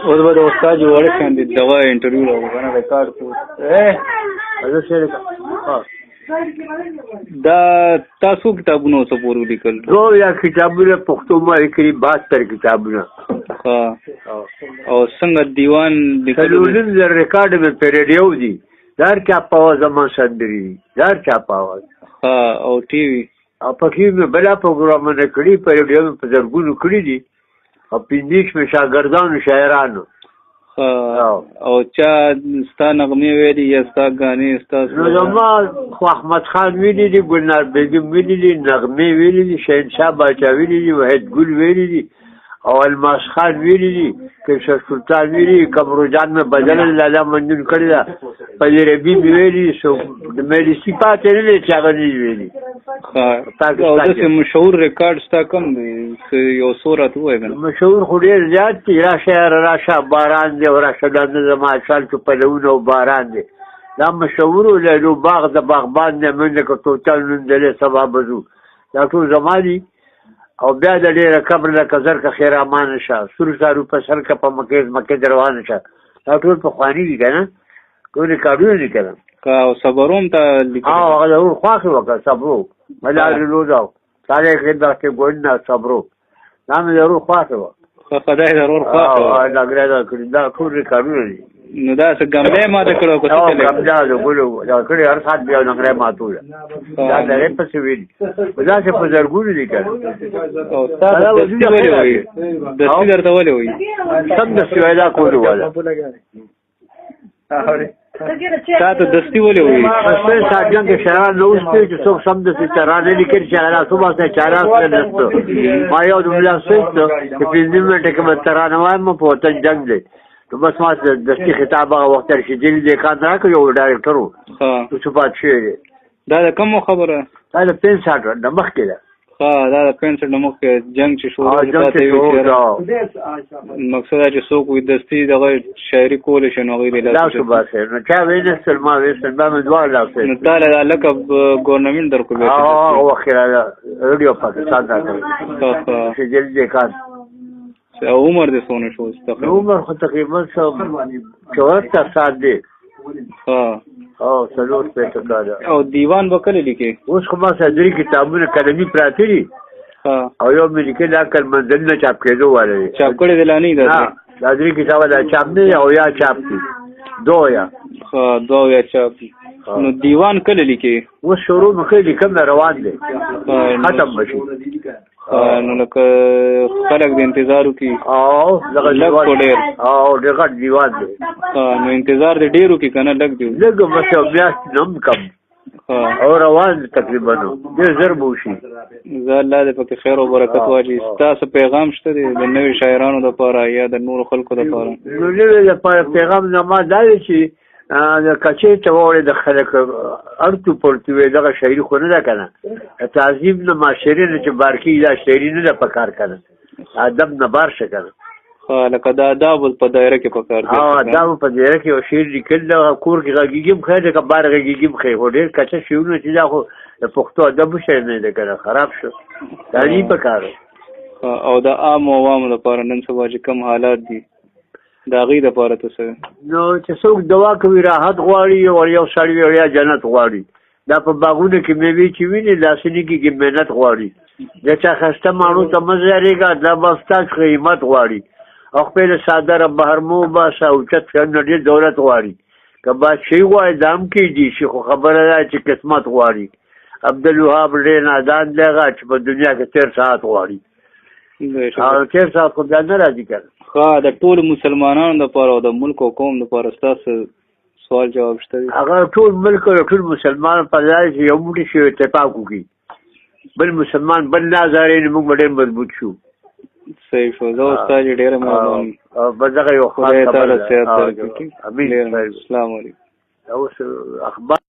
اوس به د استاد جوړ کړي دغه انټرویو راوغواړه ریکارډ کو دا تاسو کتابونو څه پورې لیکل دو یا کتابونه پښتو ما لیکلي 72 کتابونه او څنګه دیوان لیکل څلورم ریکارډ مې په ریډیو دي دار چا پاوه زمان سندري دار چا پاوه او ټي وي او پکې مې بلا پروګرامونه کړي په ریډیو په زرګونو کړي دي او 15 مې شاګردانو شاعرانو او چا ستا نغمې ویلي یا ستا ګانې ستا نو زما خو احمد خان ویلي دي ګلنار بیګم ویلي دي نغمې ویلي دي شهنشاه باچا ویلي دي وحید ګل ویلي دي او الماس خان ویلي دي کیشر سلطان ویلي کمرو جان مې بدل لاله منجون کړی دا پدې ربي ویلي سو د مې صفات نه چاغلي ویلي او داسې مشهور ریکارډ ستا کم دی یو صورت وایي مشهور خو ډېر زیات دي راشه باران دی او راشه د زما شال چې پلونه او باران دی دا مشهور له باغ د باغبان نه منځ کې توتل نن دلې سبا بزو دا ټول زما دي او بیا د ډېره قبر د کزر که خیر امان شه سور سارو په سر که په مکې روان شه دا ټول پخواني دي که نه ټول ریکارډونه دي که نه او صبروم ته هغه ضرور خوښې وکړه صبرو ملارې لوزاو سارے خدمت کې ګوند نه صبرو دا مې ضرور خوښې وه خدای ضرور خوښې وه دا ټول ریکارډونه دي نو دا څه ګملې ماته کړو که ګملا د ګلو دا کړي هر سات بیا نغری ماتوله دا درې پسې ویلي دا چې په زرګونو دي که او تاسو دستي ولې وایي دستي درته ولې وایي سم دستي وایي دا کولو والا تاسو دستي ولې وایي دستي ساتیان کې شران نه اوس چې څوک سم دستي چرانه لیکل چې هغه صبح سره چاران سره نستو ما یو د ملا سېستو چې په دې منټه کې مې ترانه وایم په وطن جنگ دی نو بس ما دستي خطاب هغه وخت رشیدلی دی کار نه کړ یو ډایرکټر و څه پات شي دا د کوم خبره دا د 65 د مخ کې ده دا د 65 د مخ کې جنگ چې شروع مقصد چې څوک وي دستي دغه شاعري کول شي نو غیر لا شو باسه نو چا وینستل ما وېستل ما دوه لاسه نو تعالی د لقب ګورنمنت درکو به وخیرا ریډیو پاکستان دا چې جلدی کار عمر دې سونه شو عمر خو تقریبا 74 سال دی او څلور پېټه کاله او دیوان وکړي لیکي اوس خو ما صدري کتابونه کلمي پراته دي او یو مې لیکل اکل منزل نه چاپ کېدو والے چاپ کړي دلانی دا صدري کتاب دا چاپ نه او یا چاپ دي دوه چاپ نو دیوان کله لیکي اوس شروع مخې لیکم روان دي ختم بشي نو لکه خلک د انتظار وکي او دغه ډېر دیوان دی نو انتظار د ډېرو کې کنه لګ دی لګ مته بیا نم کم او روان تقریبا ډېر زر بوشي زه الله دې پکې خیر او برکت واچي تاسو پیغام شته د نوې شاعرانو لپاره یا د نور خلکو لپاره نو نوې پیغام زما دا دی چې د کچې ته وړي د خلک ارتو پورتوي دغه شاعري خو نه ده کنه تعظیم نه معاشري نه چې بارکی دا شاعري نه ده پکار کنه ادب نه بار شکل لکه دا آداب په دایره کې پکار دي آداب په دایره کې او شعر لیکل د کور کې غږیږم خیر که بار غږیږم خیر هو ډېر کچه شعرونه چې دا خو د پښتو ادب شعر نه ده کنه خراب شو دا نه پکار او د عام عوامو لپاره نن سبا چې کم حالات دي دا غي د پاره ته څه نو چې څوک دوا کوي راحت غواړي او یو سړی وړیا جنت غواړي دا په باغونو کې میوې چې ویني لاسنی کې مهنت غواړي دا چې خسته مانو ته مزارېګا دا بستاج قیمت غواړي او خپل صادره بهرمو با سوچت فنډي دولت غواړي کبا شي غواړي دام کې دي شي خو خبره ده چې قسمت غواړي عبدالوهاب ډېر نادان لغه چې په دنیا کې 13 ساعت غواړي او 13 ساعت خو بیا نه راځي کنه د ټول مسلمانانو لپاره او د ملک او قوم لپاره تاسو سوال جواب شته هغه ټول ملک او ټول مسلمان په ځای چې یو موټی شي اتفاق وکړي بل مسلمان بل نازارین موږ ډېر مضبوط شو صحیح شو زه استاد ډېر مهرباني او بزغه یو خدای تعالی سیادت درکړي امين السلام علیکم اوس اخبار